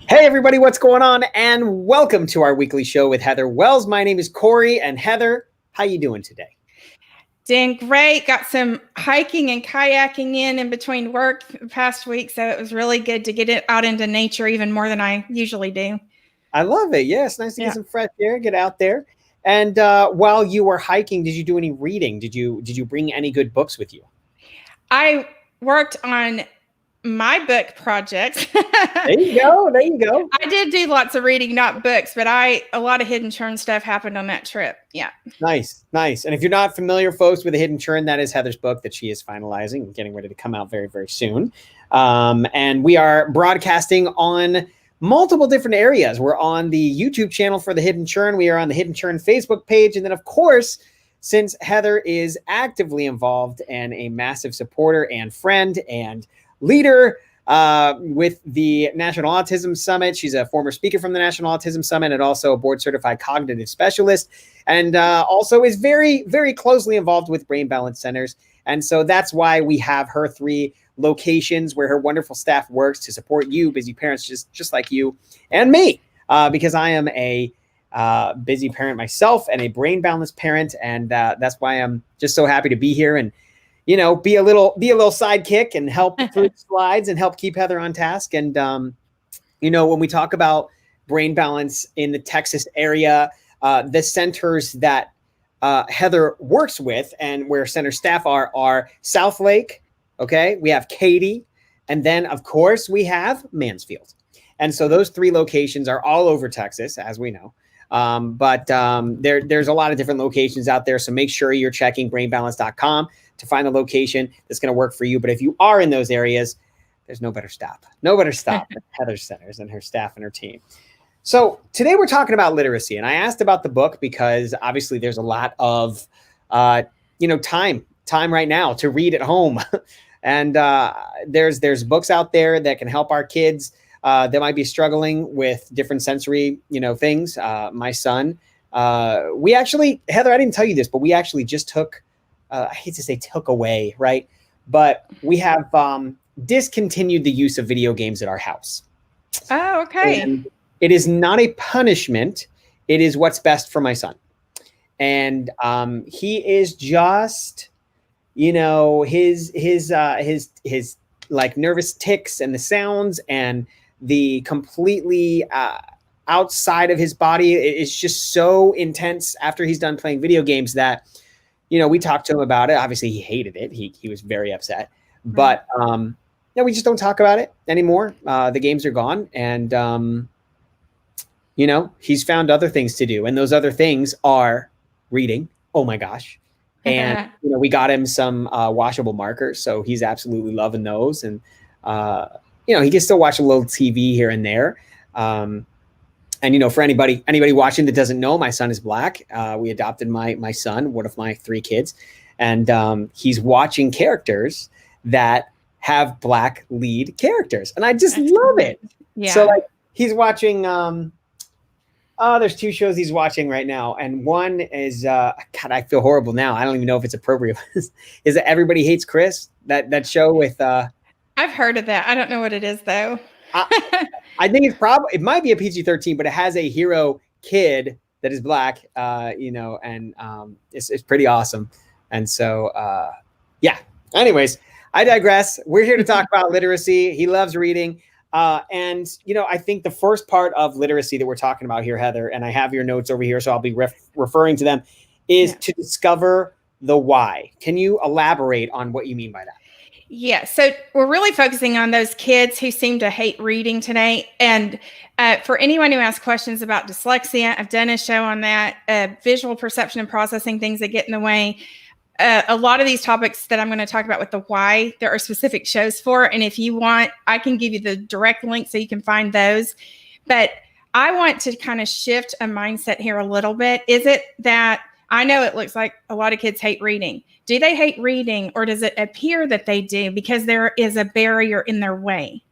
Hey everybody, what's going on? And welcome to our weekly show with Heather Wells. My name is Corey, and Heather, how you doing today? Doing great. Got some hiking and kayaking in between work the past week, so it was really good to get it out into nature even more than I usually do. I love it. Yeah, it's nice to get some fresh air, get out there. And while you were hiking, did you do any reading? Did you bring any good books with you? I worked on my book projects. There you go. There you go. I did do lots of reading, not books, but a lot of hidden churn stuff happened on that trip. Yeah. Nice, nice. And if you're not familiar, folks, with The Hidden Churn, that is Heather's book that she is finalizing and getting ready to come out very, very soon. And we are broadcasting on multiple different areas. We're on the YouTube channel for The Hidden Churn. We are on the Hidden Churn Facebook page. And then, of course, since Heather is actively involved and a massive supporter and friend and leader with the National Autism Summit. She's a former speaker from the National Autism Summit and also a board certified cognitive specialist, and also is very, very closely involved with brain balance centers. And so that's why we have her 3 locations where her wonderful staff works to support you, busy parents, just like you and me, because I am a busy parent myself and a brain balance parent. And that's why I'm just so happy to be here and be a little sidekick and help through slides and help keep Heather on task. And, when we talk about brain balance in the Texas area, the centers that Heather works with and where center staff are South Lake. Okay. We have Katy. And then, of course, we have Mansfield. And so those 3 locations are all over Texas, as we know. But there's a lot of different locations out there. So make sure you're checking brainbalance.com to find a location that's going to work for you. But if you are in those areas, there's no better stop than Heather's Centers and her staff and her team. So today we're talking about literacy. And I asked about the book because obviously there's a lot of, time right now to read at home. And there's books out there that can help our kids that might be struggling with different sensory, things. My son, we actually, Heather, I didn't tell you this, but we actually just took, I hate to say took away, right? But we have discontinued the use of video games at our house. Oh, okay. And it is not a punishment. It is what's best for my son. And he is just, his like nervous tics and the sounds and the completely outside of his body is just so intense after he's done playing video games that, we talked to him about it. Obviously, he hated it. He was very upset. But, we just don't talk about it anymore. The games are gone. And, he's found other things to do. And those other things are reading. Oh, my gosh. And, we got him some washable markers. So he's absolutely loving those. And, he can still watch a little TV here and there. And, for anybody watching that doesn't know, my son is Black. We adopted my son, one of my 3 kids. And he's watching characters that have Black lead characters. And I just love it. Yeah. So he's watching, there's 2 shows he's watching right now. And one is, God, I feel horrible now. I don't even know if it's appropriate. Is it Everybody Hates Chris? That show with, I've heard of that. I don't know what it is though. I think it might be a PG-13, but it has a hero kid that is Black, and it's pretty awesome. And so, anyways, I digress. We're here to talk about literacy. He loves reading. And I think the first part of literacy that we're talking about here, Heather, and I have your notes over here, so I'll be referring to them, is to discover the why. Can you elaborate on what you mean by that? Yeah, so we're really focusing on those kids who seem to hate reading today. And for anyone who asks questions about dyslexia, I've done a show on that, visual perception and processing, things that get in the way. A lot of these topics that I'm going to talk about with the why, there are specific shows for. And if you want, I can give you the direct link so you can find those. But I want to kind of shift a mindset here a little bit. Is it that I know it looks like a lot of kids hate reading. Do they hate reading, or does it appear that they do because there is a barrier in their way?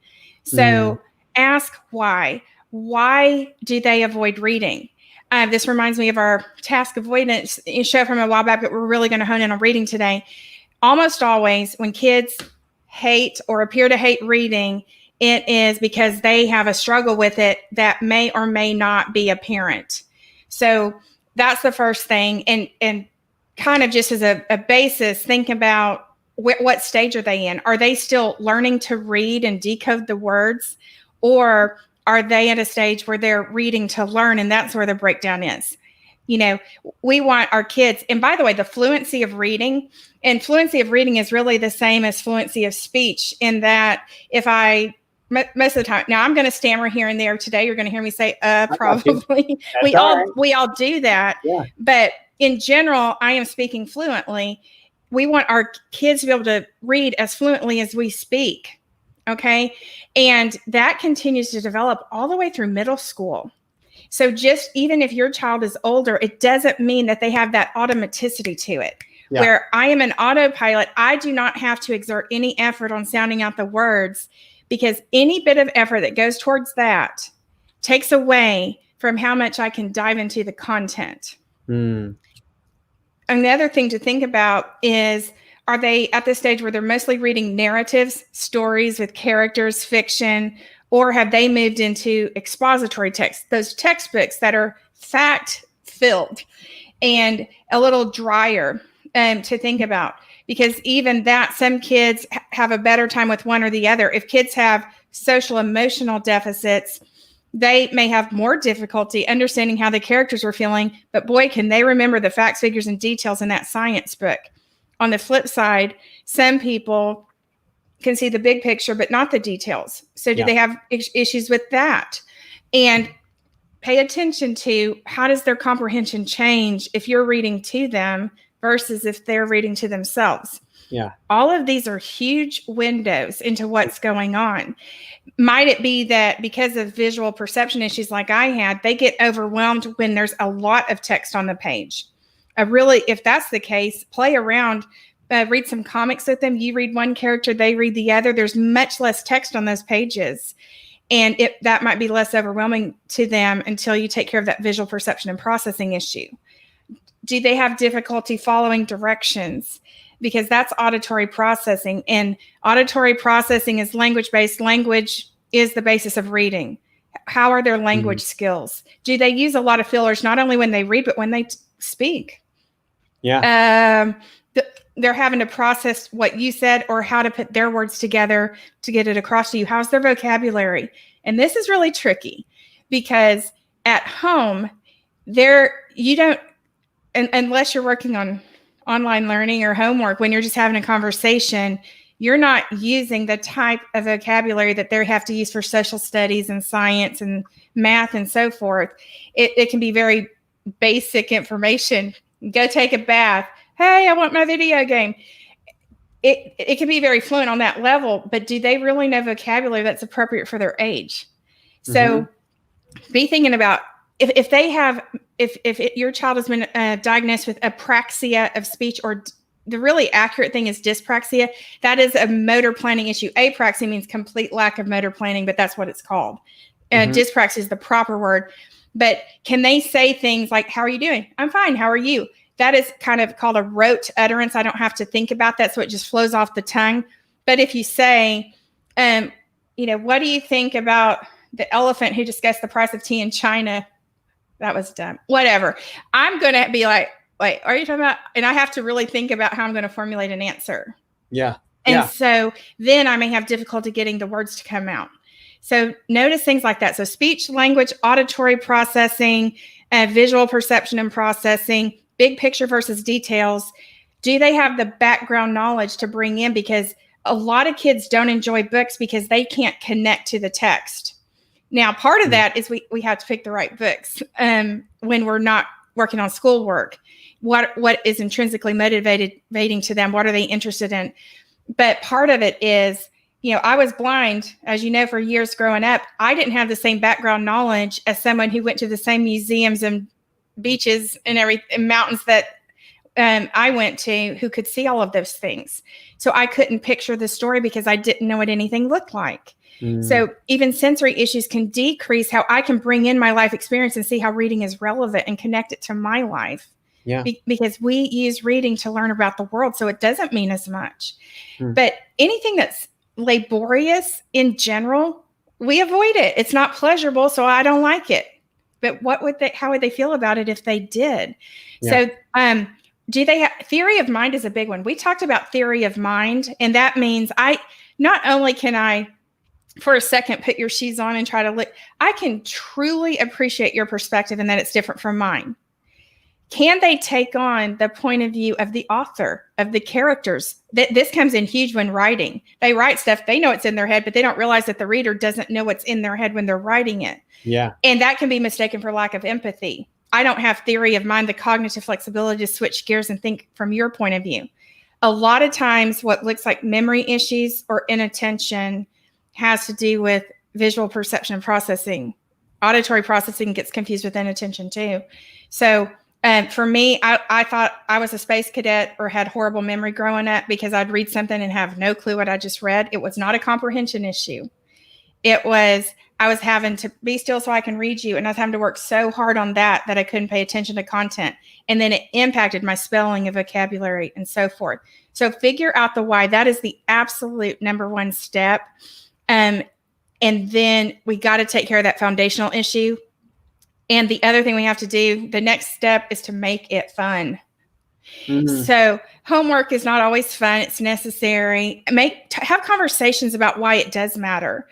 So ask why. Why do they avoid reading? This reminds me of our task avoidance show from a while back, but we're really going to hone in on reading today. Almost always when kids hate or appear to hate reading, it is because they have a struggle with it that may or may not be apparent. So that's the first thing. And kind of just as a basis, think about what stage are they in? Are they still learning to read and decode the words? Or are they at a stage where they're reading to learn? And that's where the breakdown is. We want our kids, and by the way, the fluency of reading is really the same as fluency of speech, in that most of the time, now I'm going to stammer here and there. Today, you're going to hear me say, probably. We all do that. Yeah. But in general, I am speaking fluently. We want our kids to be able to read as fluently as we speak. Okay. And that continues to develop all the way through middle school. So just even if your child is older, it doesn't mean that they have that automaticity to it. Yeah. Where I am an autopilot, I do not have to exert any effort on sounding out the words, because any bit of effort that goes towards that takes away from how much I can dive into the content. Another thing to think about is, are they at this stage where they're mostly reading narratives, stories with characters, fiction, or have they moved into expository text, those textbooks that are fact-filled and a little drier to think about? Because even that, some kids have a better time with one or the other. If kids have social emotional deficits, they may have more difficulty understanding how the characters are feeling, but boy, can they remember the facts, figures, and details in that science book. On the flip side, some people can see the big picture, but not the details. So do they have issues with that? And pay attention to, how does their comprehension change if you're reading to them versus if they're reading to themselves? Yeah. All of these are huge windows into what's going on. Might it be that because of visual perception issues like I had, they get overwhelmed when there's a lot of text on the page? Really, if that's the case, play around, read some comics with them. You read one character, they read the other. There's much less text on those pages. And that might be less overwhelming to them until you take care of that visual perception and processing issue. Do they have difficulty following directions? Because that's auditory processing. And auditory processing is language-based. Language is the basis of reading. How are their language skills? Do they use a lot of fillers, not only when they read, but when they speak? Yeah. They're having to process what you said or how to put their words together to get it across to you. How's their vocabulary? And this is really tricky, because at home, you don't, unless you're working on online learning or homework, when you're just having a conversation, you're not using the type of vocabulary that they have to use for social studies and science and math and so forth. It can be very basic information. Go take a bath. Hey, I want my video game. It can be very fluent on that level, but do they really know vocabulary that's appropriate for their age? So be thinking about if your child has been diagnosed with apraxia of speech, or the really accurate thing is dyspraxia. That is a motor planning issue. Apraxia means complete lack of motor planning, but that's what it's called. Dyspraxia is the proper word. But can they say things like, how are you doing? I'm fine. How are you? That is kind of called a rote utterance. I don't have to think about that, so it just flows off the tongue. But if you say, what do you think about the elephant who discussed the price of tea in China? That was dumb. Whatever. I'm going to be like, wait, are you talking about? And I have to really think about how I'm going to formulate an answer. Yeah. And so then I may have difficulty getting the words to come out. So notice things like that. So speech, language, auditory processing, visual perception and processing, big picture versus details. Do they have the background knowledge to bring in? Because a lot of kids don't enjoy books because they can't connect to the text. Now, part of that is we have to pick the right books when we're not working on schoolwork. What is intrinsically motivating to them? What are they interested in? But part of it is, I was blind, as you know, for years growing up. I didn't have the same background knowledge as someone who went to the same museums and beaches and mountains that I went to, who could see all of those things. So I couldn't picture the story because I didn't know what anything looked like. So even sensory issues can decrease how I can bring in my life experience and see how reading is relevant and connect it to my life. Yeah. Because we use reading to learn about the world, so it doesn't mean as much. But anything that's laborious in general, we avoid it. It's not pleasurable, so I don't like it. But how would they feel about it if they did? Yeah. So, do they have theory of mind is a big one. We talked about theory of mind, and that means not only can I for a second put your shoes on and try to look, I can truly appreciate your perspective and that it's different from mine. Can they take on the point of view of the author, of the characters? This comes in huge when writing. They write stuff, they know it's in their head, but they don't realize that the reader doesn't know what's in their head when they're writing it. Yeah. And that can be mistaken for lack of empathy. I don't have theory of mind, the cognitive flexibility to switch gears and think from your point of view. A lot of times what looks like memory issues or inattention has to do with visual perception and processing. Auditory processing gets confused with inattention too. So for me, I thought I was a space cadet or had horrible memory growing up because I'd read something and have no clue what I just read. It was not a comprehension issue. It was, I was having to be still so I can read you. And I was having to work so hard on that I couldn't pay attention to content. And then it impacted my spelling and vocabulary and so forth. So figure out the why. That is the absolute number one step. And then we got to take care of that foundational issue. And the other thing we have to do, the next step is to make it fun. Mm-hmm. So homework is not always fun. It's necessary. Have conversations about why it does matter.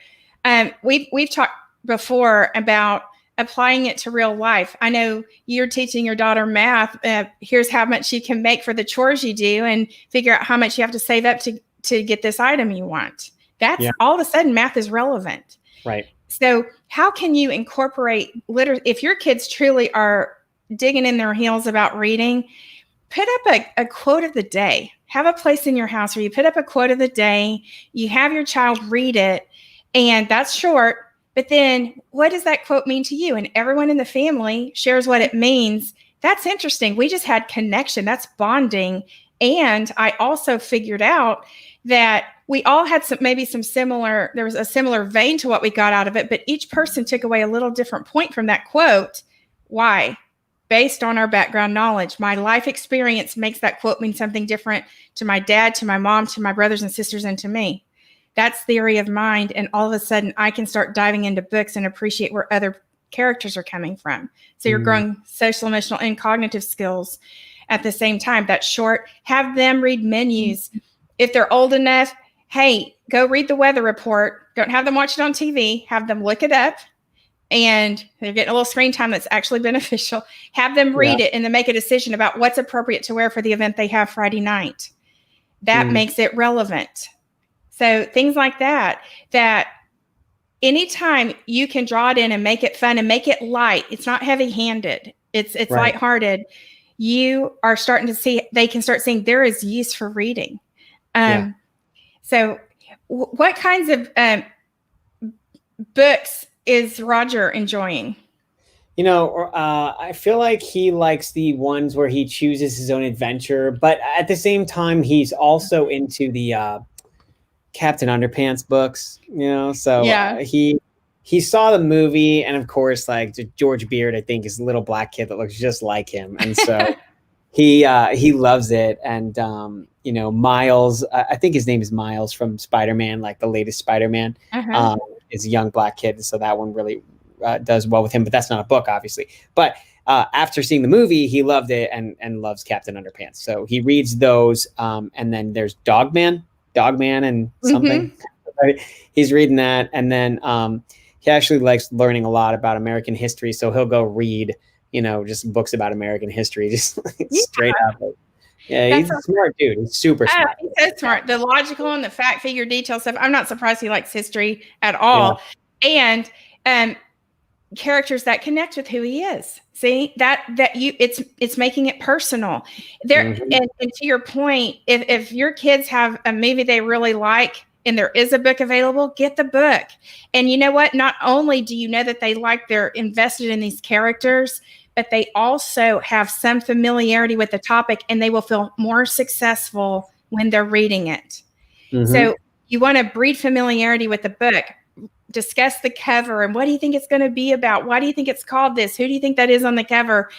We've talked before about applying it to real life. I know you're teaching your daughter math. Here's how much you can make for the chores you do and figure out how much you have to save up to get this item you want. That's all of a sudden math is relevant. Right. So how can you incorporate if your kids truly are digging in their heels about reading, put up a quote of the day. Have a place in your house where you put up a quote of the day, you have your child read it, and that's short, but then what does that quote mean to you? And everyone in the family shares what it means. That's interesting. We just had connection. That's bonding. And I also figured out that we all had there was a similar vein to what we got out of it, but each person took away a little different point from that quote. Why? Based on our background knowledge. My life experience makes that quote mean something different to my dad, to my mom, to my brothers and sisters, and to me. That's theory of mind. And all of a sudden I can start diving into books and appreciate where other characters are coming from. So you're growing social, emotional, and cognitive skills at the same time. That's short. Have them read menus. If they're old enough, hey, go read the weather report. Don't have them watch it on TV. Have them look it up. And they're getting a little screen time that's actually beneficial. Have them read it and then make a decision about what's appropriate to wear for the event they have Friday night. That makes it relevant. So things like that anytime you can draw it in and make it fun and make it light, it's not heavy-handed. It's right. Lighthearted. You are starting to see, they can start seeing there is use for reading. So what kinds of books is Roger enjoying? I feel like he likes the ones where he chooses his own adventure, but at the same time, he's also into the Captain Underpants books, so he saw the movie, and of course, like George Beard, I think, is a little black kid that looks just like him, and so he loves it. And Miles, I think his name is Miles from Spider-Man, like the latest Spider-Man, is a young black kid, so that one really does well with him. But that's not a book, obviously. But after seeing the movie, he loved it and loves Captain Underpants, so he reads those. And then there's Dogman and something. Right? He's reading that, and then he actually likes learning a lot about American history, so he'll go read just books about American history, just straight up. Yeah, he's a smart dude. He's super smart. He's so smart. The logical and the fact figure detail stuff. I'm not surprised he likes history at all. And characters that connect with who he is. See it's making it personal there. And to your point, if your kids have a movie they really like and there is a book available, get the book. And you know what? Not only do you know that they're invested in these characters, but they also have some familiarity with the topic, and they will feel more successful when they're reading it. So you want to breed familiarity with the book. Discuss the cover and what do you think it's going to be about? Why do you think it's called this? Who do you think that is on the cover?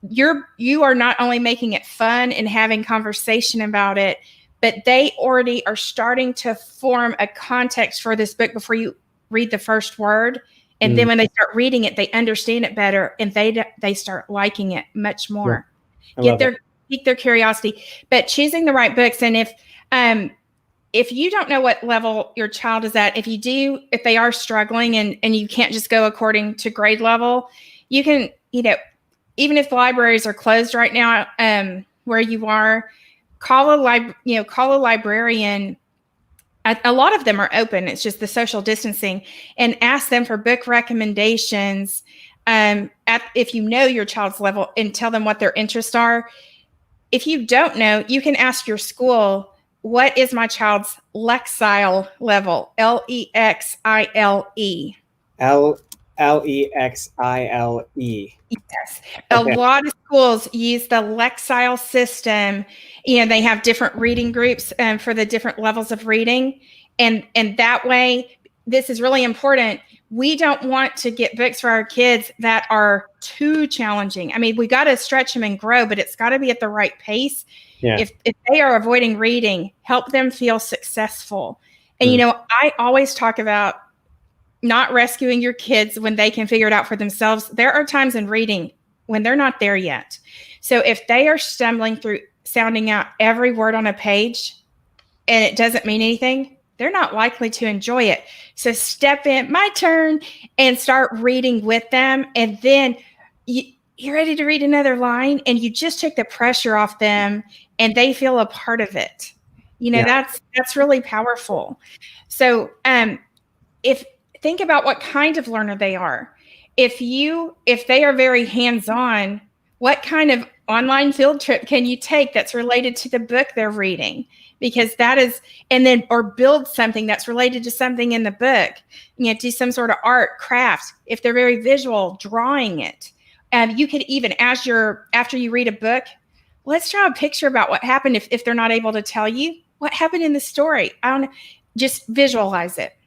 You are not only making it fun and having conversation about it, but they already are starting to form a context for this book before you read the first word. And then when they start reading it, they understand it better, and they start liking it much more. Pique their curiosity. But choosing the right books, and if you don't know what level your child is at, if they are struggling and you can't just go according to grade level, you can, even if the libraries are closed right now, where you are, call a librarian. A lot of them are open. It's just the social distancing, and ask them for book recommendations. If you know your child's level, and tell them what their interests are. If you don't know, you can ask your school, what is my child's Lexile level? Lexile. Lexile. Yes. A lot of schools use the Lexile system. They have different reading groups for the different levels of reading. And that way, this is really important. We don't want to get books for our kids that are too challenging. I mean, we got to stretch them and grow, but it's got to be at the right pace. Yeah. If they are avoiding reading, help them feel successful. And, I always talk about not rescuing your kids when they can figure it out for themselves. There are times in reading when they're not there yet. So if they are stumbling through sounding out every word on a page and it doesn't mean anything, they're not likely to enjoy it. So step in, my turn, and start reading with them. And then you're ready to read another line, and you just take the pressure off them, and they feel a part of it. That's really powerful. So think about what kind of learner they are. If they are very hands-on, what kind of online field trip can you take that's related to the book they're reading? Because or build something that's related to something in the book. Do some sort of art, craft. If they're very visual, drawing it. You could even, after you read a book, let's draw a picture about what happened if they're not able to tell you what happened in the story. Just visualize it.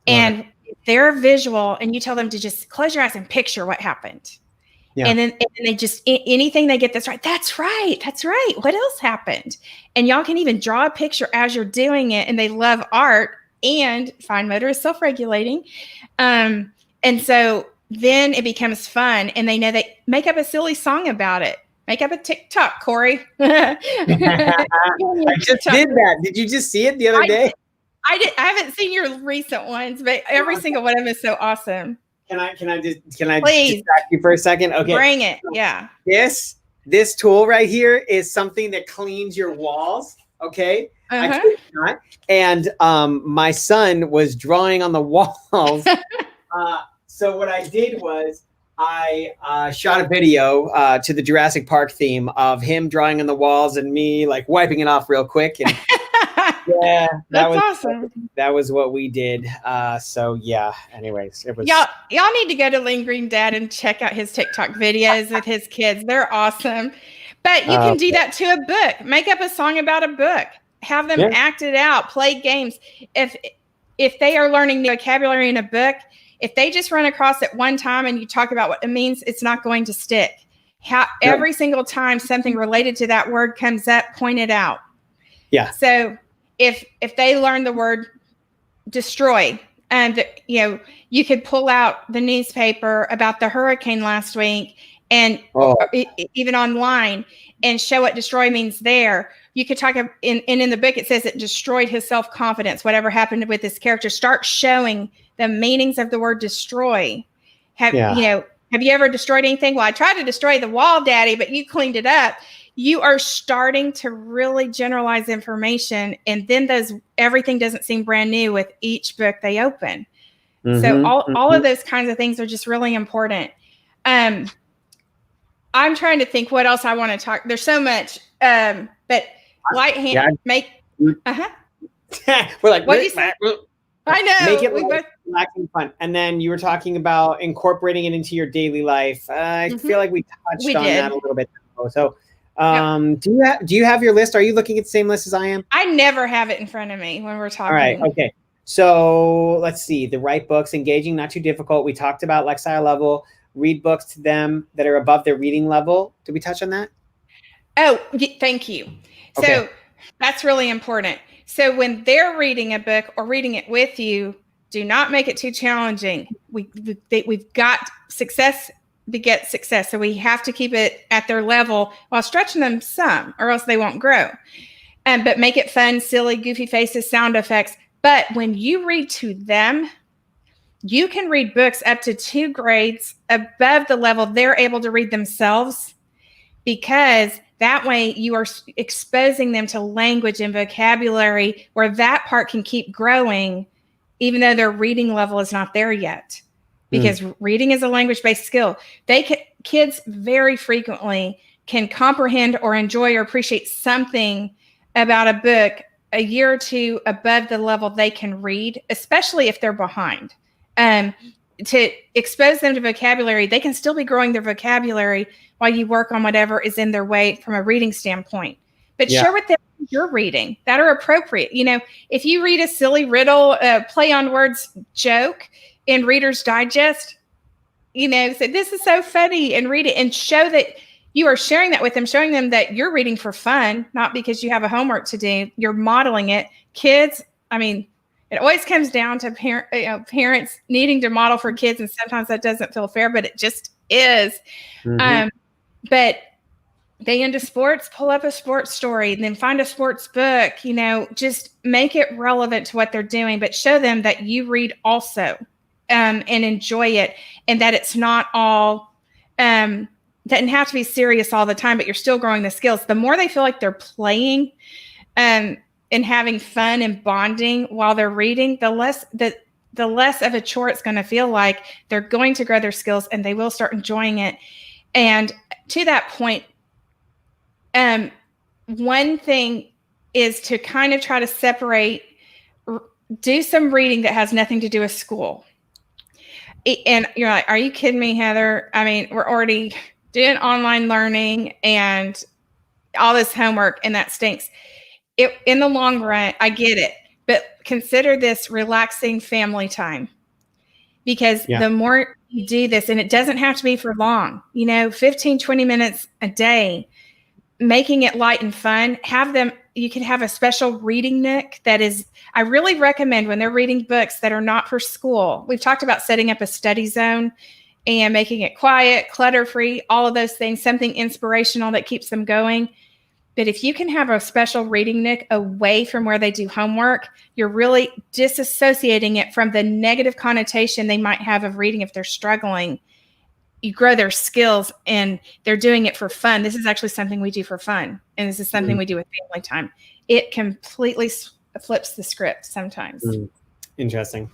And if they're visual, and you tell them to just close your eyes and picture what happened. Yeah. And then they just, anything they get that's right. That's right. What else happened? And y'all can even draw a picture as you're doing it. And they love art, and fine motor is self-regulating. And so then it becomes fun, and they know they make up a silly song about it. Make up a TikTok, Corey. I just did that. Did you just see it the other day? I haven't seen your recent ones, but every single one of them is so awesome. Can I distract you for a second? Okay. Bring it. Yeah. This tool right here is something that cleans your walls. Okay. I kid you not. And my son was drawing on the walls. So what I did was I shot a video to the Jurassic Park theme of him drawing on the walls and me like wiping it off real quick. And yeah, that's awesome. That was what we did. So yeah. Anyways, it was. Y'all need to go to Lean Green Dad and check out his TikTok videos with his kids. They're awesome. But you can do that to a book. Make up a song about a book. Have them act it out. Play games. If they are learning new vocabulary in a book, if they just run across it one time and you talk about what it means, it's not going to stick. Every single time something related to that word comes up, point it out. Yeah. So if they learn the word destroy, and you could pull out the newspaper about the hurricane last week, and even online, and show what destroy means there. You could talk in the book, it says it destroyed his self-confidence, whatever happened with this character. Start showing the meanings of the word destroy. Have you ever destroyed anything? Well, I tried to destroy the wall, Daddy, but you cleaned it up. You are starting to really generalize information, and then everything doesn't seem brand new with each book they open. So all of those kinds of things are just really important. I'm trying to think what else I want to talk. There's so much, but light hand make. We're like, what do you say? I know. Make it relaxing fun. And then you were talking about incorporating it into your daily life. I feel like we touched on that a little bit. So, do you have your list? Are you looking at the same list as I am? I never have it in front of me when we're talking. All right. Okay. So let's see. The right books, engaging, not too difficult. We talked about Lexile level. Read books to them that are above their reading level. Did we touch on that? Oh, thank you. Okay. So That's really important. So when they're reading a book or reading it with you, do not make it too challenging. We've got success begets success. So we have to keep it at their level while stretching them some, or else they won't grow. But make it fun, silly, goofy faces, sound effects. But when you read to them, you can read books up to 2 grades above the level they're able to read themselves, because that way you are exposing them to language and vocabulary where that part can keep growing, even though their reading level is not there yet. Because reading is a language-based skill. Kids very frequently can comprehend or enjoy or appreciate something about a book a year or 2 above the level they can read, especially if they're behind. To expose them to vocabulary, they can still be growing their vocabulary while you work on whatever is in their way from a reading standpoint. But share with them you're reading that are appropriate. If you read a silly riddle, play on words joke in Reader's Digest, say this is so funny, and read it and show that you are sharing that with them, showing them that you're reading for fun, not because you have a homework to do. You're modeling it. Kids, it always comes down to parents needing to model for kids, and sometimes that doesn't feel fair, but it just is. But they into sports, pull up a sports story, and then find a sports book. Just make it relevant to what they're doing, but show them that you read also, and enjoy it, and that it's not all doesn't have to be serious all the time, but you're still growing the skills. The more they feel like they're playing, and having fun and bonding while they're reading, the less of a chore it's going to feel like. They're going to grow their skills, and they will start enjoying it. And to that point, one thing is to kind of try to separate, do some reading that has nothing to do with school. And you're like, are you kidding me, Heather? We're already doing online learning and all this homework, and that stinks. In the long run, I get it, but consider this relaxing family time, because the more you do this, and it doesn't have to be for long, 15, 20 minutes a day, making it light and fun. You can have a special reading nook I really recommend when they're reading books that are not for school. We've talked about setting up a study zone and making it quiet, clutter-free, all of those things, something inspirational that keeps them going. But if you can have a special reading nook away from where they do homework, you're really disassociating it from the negative connotation they might have of reading if they're struggling. You grow their skills, and they're doing it for fun. This is actually something we do for fun, and this is something we do with family time. It completely flips the script sometimes. Interesting.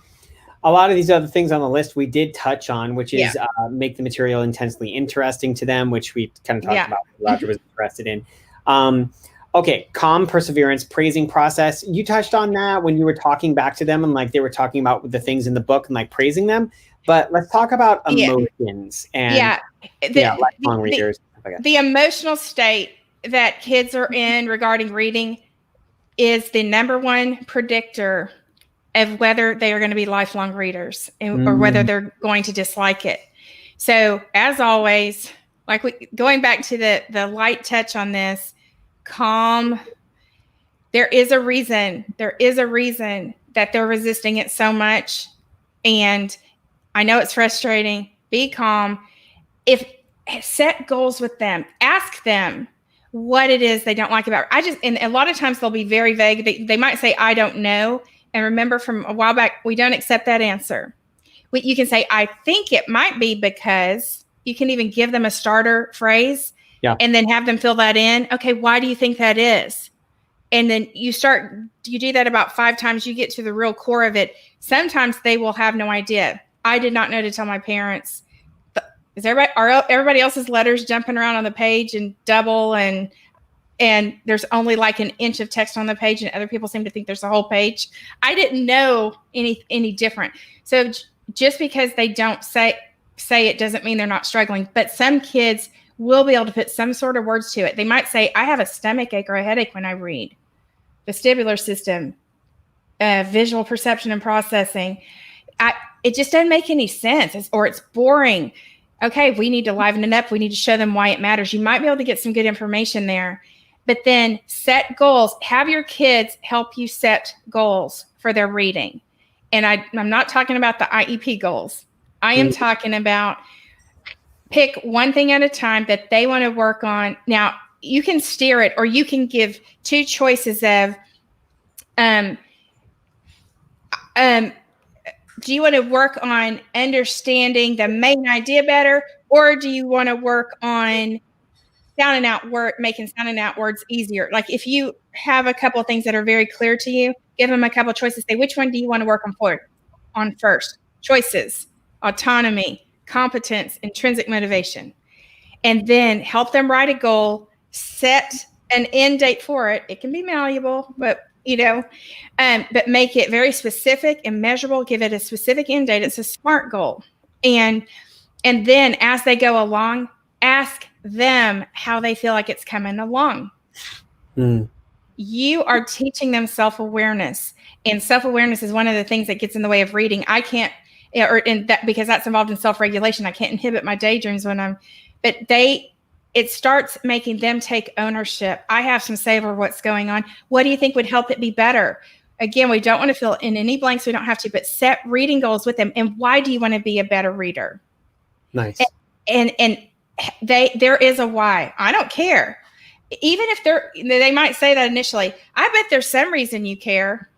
A lot of these other things on the list we did touch on, which is make the material intensely interesting to them, which we kind of talked about. Roger was interested in. Okay, calm, perseverance, praising process. You touched on that when you were talking back to them, and like they were talking about the things in the book and like praising them. But let's talk about emotions and lifelong readers. The emotional state that kids are in regarding reading is the number one predictor of whether they are going to be lifelong readers or whether they're going to dislike it. So as always, going back to the light touch on this, calm. There is a reason that they're resisting it so much. And I know it's frustrating. Be calm. Set goals with them, ask them what it is they don't like about it. And a lot of times they'll be very vague. They might say, I don't know. And remember from a while back, we don't accept that answer. You can say, I think it might be because. You can even give them a starter phrase and then have them fill that in. Okay, why do you think that is? And then you do that about 5 times, you get to the real core of it. Sometimes they will have no idea. I did not know to tell my parents. Are everybody else's letters jumping around on the page and double and there's only like an inch of text on the page, and other people seem to think there's a whole page. I didn't know any different. So just because they don't say it doesn't mean they're not struggling, but some kids will be able to put some sort of words to it. They might say, I have a stomach ache or a headache when I read. Vestibular system, visual perception and processing. It just doesn't make any sense, or it's boring. Okay, we need to liven it up. We need to show them why it matters. You might be able to get some good information there. but then set goals. Have your kids help you set goals for their reading. And I'm not talking about the IEP goals. I am talking about pick one thing at a time that they want to work on. Now, you can steer it, or you can give two choices of, do you want to work on understanding the main idea better, or do you want to work on sounding out making sounding out words easier? Like if you have a couple of things that are very clear to you, give them a couple of choices. Say, which one do you want to work on first? Choices, autonomy, competence, intrinsic motivation. And then help them write a goal, set an end date for it. It can be malleable, but but make it very specific and measurable. Give it a specific end date. It's a SMART goal. And then as they go along, ask them how they feel like it's coming along. You are teaching them self-awareness, and self-awareness is one of the things that gets in the way of reading. I can't, because that's involved in self-regulation. I can't inhibit my daydreams but it starts making them take ownership. I have some say over what's going on. What do you think would help it be better? Again, we don't want to fill in any blanks. We don't have to, but set reading goals with them. And why do you want to be a better reader? Nice. And there is a why. I don't care. Even if they might say that initially. I bet there's some reason you care.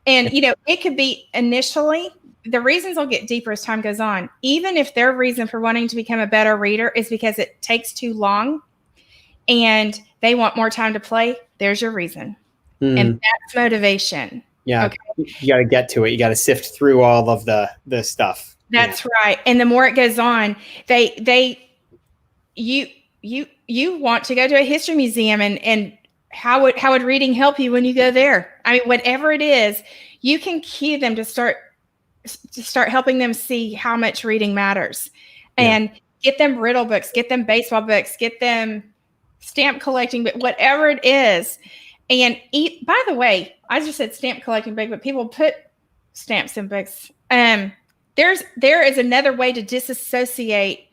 And, it could be initially. The reasons will get deeper as time goes on. Even if their reason for wanting to become a better reader is because it takes too long and they want more time to play, there's your reason. And that's motivation. Yeah. Okay. You got to get to it. You got to sift through all of the stuff. That's right. And the more it goes on, you want to go to a history museum, and how would reading help you when you go there? I mean, whatever it is, you can cue them to start helping them see how much reading matters, and get them riddle books, get them baseball books, get them stamp collecting, but whatever it is. And by the way, I just said stamp collecting book, but people put stamps in books. There is another way to disassociate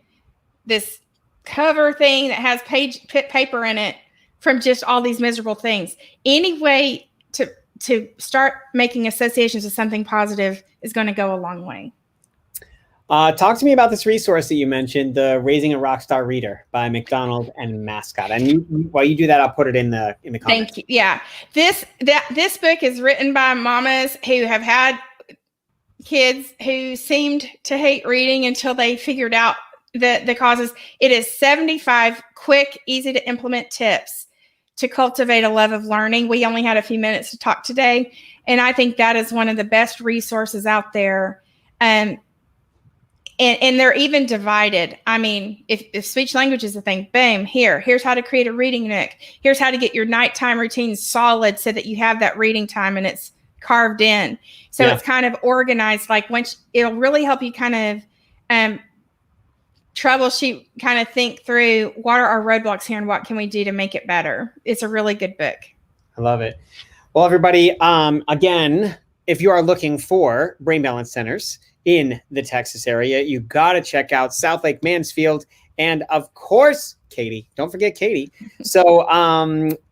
this cover thing that has paper in it from just all these miserable things. Any way to start making associations with something positive is going to go a long way. Talk to me about this resource that you mentioned, the Raising a Rockstar Reader by McDonald and Mascott. And while you do that, I'll put it in the comments. Thank you. Yeah. This book is written by mamas who have had kids who seemed to hate reading until they figured out the causes. It is 75 quick, easy to implement tips to cultivate a love of learning. We only had a few minutes to talk today, and I think that is one of the best resources out there. And they're even divided. I mean, if speech language is a thing, boom, here's how to create a reading nook. Here's how to get your nighttime routine solid so that you have that reading time and it's carved in. So it's kind of organized. Like it'll really help you kind of troubleshoot, kind of think through what are our roadblocks here and what can we do to make it better. It's a really good book. I love it. Well, everybody, again, if you are looking for brain balance centers in the Texas area, you got to check out South Lake Mansfield. And of course, Katie, don't forget Katie. So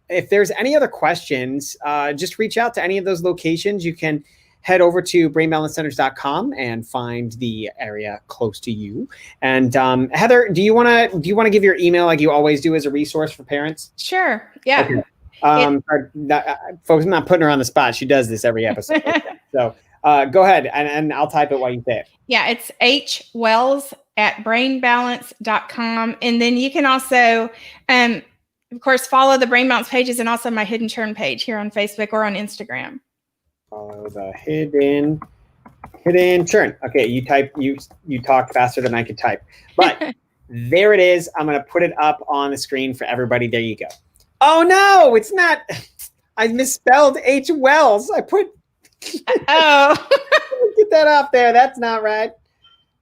if there's any other questions, just reach out to any of those locations. You can head over to brainbalancecenters.com and find the area close to you. And Heather, do you want to give your email like you always do as a resource for parents? Sure. Yeah. Okay. Folks, I'm not putting her on the spot. She does this every episode. So go ahead and I'll type it while you say it. Yeah, it's hwells@brainbalance.com. And then you can also, of course, follow the Brain Balance pages and also my Hidden Churn page here on Facebook or on Instagram. Follow the hidden churn. Okay, you talked faster than I could type. But there it is. I'm going to put it up on the screen for everybody. There you go. Oh, no, it's not. I misspelled H. Wells. I put. Oh. Get that off there. That's not right.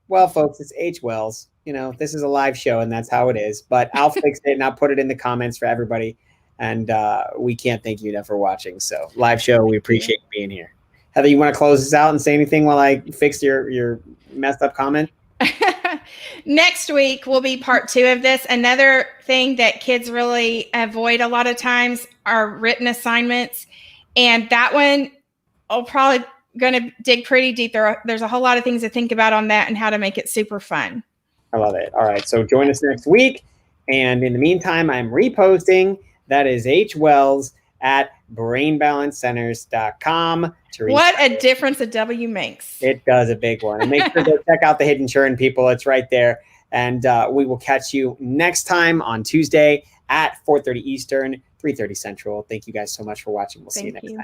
Well, folks, it's H. Wells. This is a live show, and that's how it is. But I'll fix it, and I'll put it in the comments for everybody. And we can't thank you enough for watching. So live show, we appreciate you being here. Heather, you want to close this out and say anything while I fix your messed up comment? Next week will be part 2 of this. Another thing that kids really avoid a lot of times are written assignments. And that one, I'll probably going to dig pretty deep. There's a whole lot of things to think about on that and how to make it super fun. I love it. All right. So join us next week. And in the meantime, I'm reposting. That is H. Wells at brainbalancecenters.com. What a difference a W makes. It does a big one. And make sure to check out the Hidden Churn, people. It's right there. And we will catch you next time on Tuesday at 4:30 Eastern, 3:30 Central. Thank you guys so much for watching. We'll see you next time.